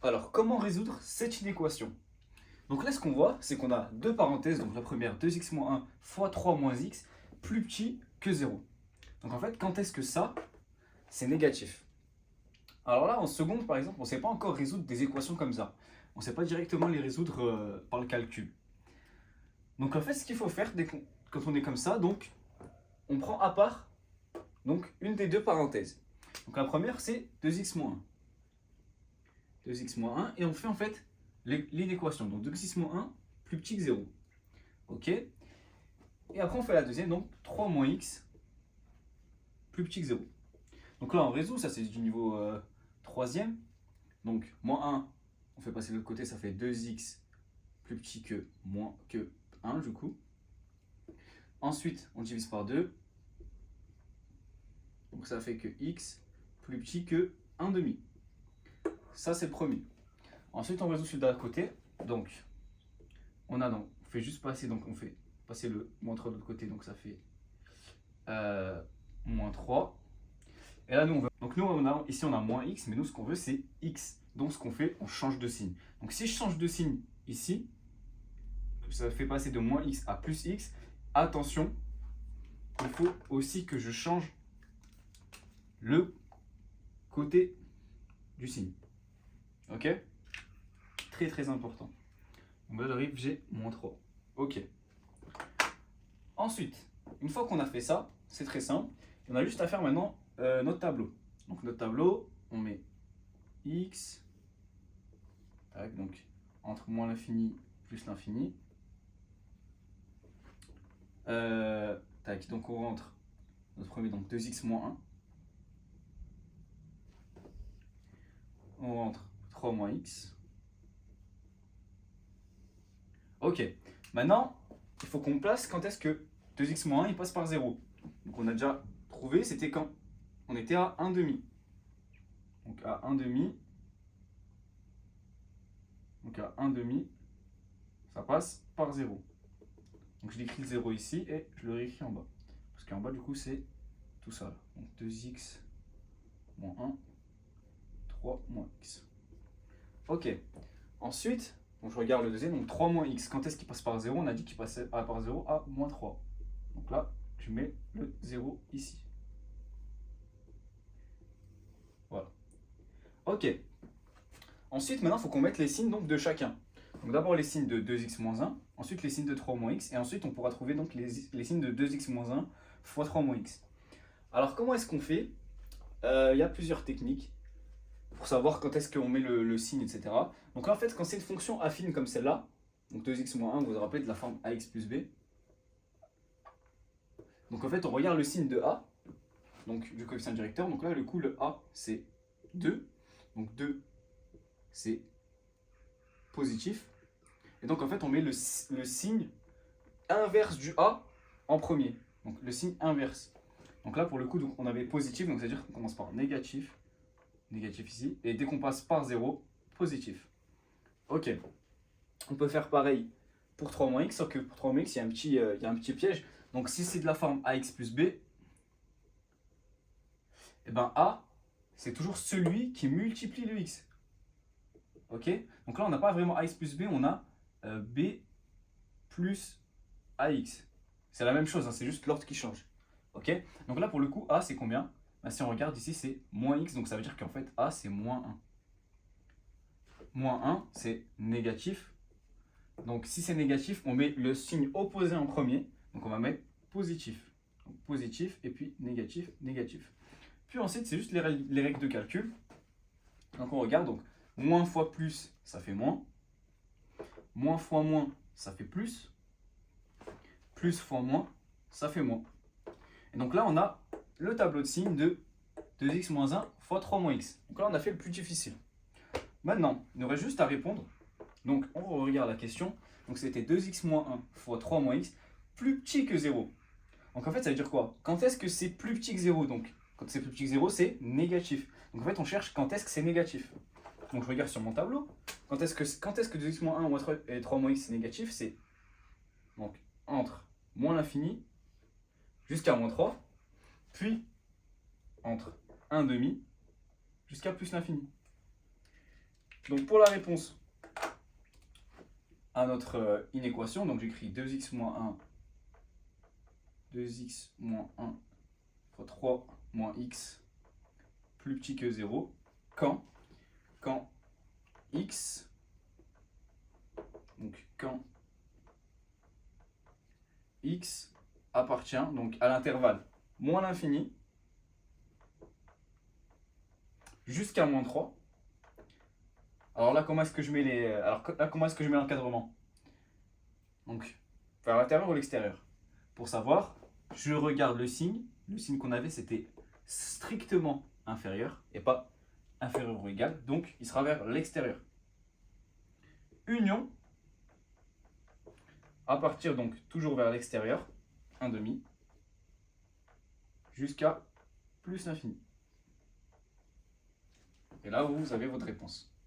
Alors, comment résoudre cette inéquation? Donc là, ce qu'on voit, c'est qu'on a deux parenthèses. Donc la première, 2x moins 1 fois 3 moins x, plus petit que 0. Donc en fait, quand est-ce que ça, c'est négatif? Alors là, en seconde, par exemple, on ne sait pas encore résoudre des équations comme ça. On ne sait pas directement les résoudre par le calcul. Donc en fait, ce qu'il faut faire quand on est comme ça, donc on prend à part donc, une des deux parenthèses. Donc la première, c'est 2x moins 1. 2x moins 1, et on fait en fait l'inéquation. Donc 2x moins 1 plus petit que 0. Ok. Et après, on fait la deuxième, donc 3 moins x plus petit que 0. Donc là, on résout, ça c'est du niveau troisième. Donc moins 1, on fait passer de l'autre côté, ça fait 2x plus petit que 1 du coup. Ensuite, on divise par 2. Donc ça fait que x plus petit que 1 demi. Ça c'est le premier. Ensuite, on résout celui de l'autre côté. Donc, on fait juste passer, donc on fait passer le moins 3 de l'autre côté, donc ça fait moins 3. Et là, ici on a moins x, mais nous ce qu'on veut c'est x. Donc ce qu'on fait, on change de signe. Donc si je change de signe ici, ça fait passer de moins x à plus x, attention, il faut aussi que je change le côté du signe. Ok? Très très important. Donc là j'arrive, j'ai moins 3. Ok. Ensuite, une fois qu'on a fait ça, c'est très simple. On a juste à faire maintenant notre tableau. Donc notre tableau, on met x, tac, donc entre moins l'infini plus l'infini. Tac, donc on rentre notre premier, donc 2x moins 1. On rentre 3 moins x. Ok, maintenant, il faut qu'on place quand est-ce que 2x moins 1 il passe par 0. Donc on a déjà trouvé, c'était quand on était à 1 demi. Donc à 1 demi. Donc à 1 demi, ça passe par 0. Donc je l'écris le 0 ici et je le réécris en bas. Parce qu'en bas du coup c'est tout ça. Donc 2x moins 1, 3 moins x. Ok. Ensuite, donc je regarde le deuxième, donc 3 moins x. Quand est-ce qu'il passe par 0? On a dit qu'il passait par 0 à moins 3. Donc là, je mets le 0 ici. Voilà. Ok. Ensuite, maintenant, il faut qu'on mette les signes donc, de chacun. Donc d'abord les signes de 2x moins 1, ensuite les signes de 3 moins x, et ensuite on pourra trouver donc les signes de 2x moins 1 fois 3 moins x. Alors comment est-ce qu'on fait? Il y a plusieurs techniques pour savoir quand est-ce qu'on met le signe, etc. Donc là, en fait, quand c'est une fonction affine comme celle-là, donc 2x moins 1, vous vous rappelez de la forme ax plus b. Donc en fait, on regarde le signe de a, donc du coefficient directeur. Donc là, le coup, le a, c'est 2. Donc 2, c'est positif. Et donc en fait, on met le signe inverse du a en premier. Donc le signe inverse. Donc là, pour le coup, donc, on avait positif, donc c'est-à-dire qu'on commence par négatif. Négatif ici. Et dès qu'on passe par 0, positif. Ok. On peut faire pareil pour 3 moins x, sauf que pour 3 moins x, il y a un petit piège. Donc si c'est de la forme ax plus b, et ben a, c'est toujours celui qui multiplie le x. Ok? Donc là, on n'a pas vraiment ax plus b, on a b plus ax. C'est la même chose, hein, c'est juste l'ordre qui change. Ok? Donc là, pour le coup, a, c'est combien? Ben, si on regarde ici, c'est moins x, donc ça veut dire qu'en fait, a, c'est moins 1. Moins 1, c'est négatif. Donc si c'est négatif, on met le signe opposé en premier. Donc on va mettre positif. Donc, positif et puis négatif, négatif. Puis ensuite, c'est juste les règles de calcul. Donc on regarde, donc moins fois plus, ça fait moins. Moins fois moins, ça fait plus. Plus fois moins, ça fait moins. Et donc là, on a le tableau de signes de 2x moins 1 fois 3 moins x. Donc là, on a fait le plus difficile. Maintenant, il nous reste juste à répondre. Donc on regarde la question. Donc c'était 2x moins 1 fois 3 moins x plus petit que 0. Donc en fait, ça veut dire quoi? Quand est-ce que c'est plus petit que 0? Donc quand c'est plus petit que 0, c'est négatif. Donc en fait, on cherche quand est-ce que c'est négatif. Donc je regarde sur mon tableau. Quand est-ce que 2x moins 1 et 3 moins x c'est négatif? C'est donc entre moins l'infini jusqu'à moins 3, puis entre 1 demi jusqu'à plus l'infini. Donc pour la réponse à notre inéquation, donc j'écris 2x moins 1, 2x moins 1 fois 3 moins x plus petit que 0, quand x, donc quand x appartient donc à l'intervalle moins l'infini jusqu'à moins 3. Alors là, comment est-ce que je mets l'encadrement? Donc, vers l'intérieur ou l'extérieur? Pour savoir, je regarde le signe. Le signe qu'on avait, c'était strictement inférieur et pas inférieur ou égal. Donc, il sera vers l'extérieur. Union, à partir donc toujours vers l'extérieur, 1/2, jusqu'à plus l'infini. Et là, vous avez votre réponse.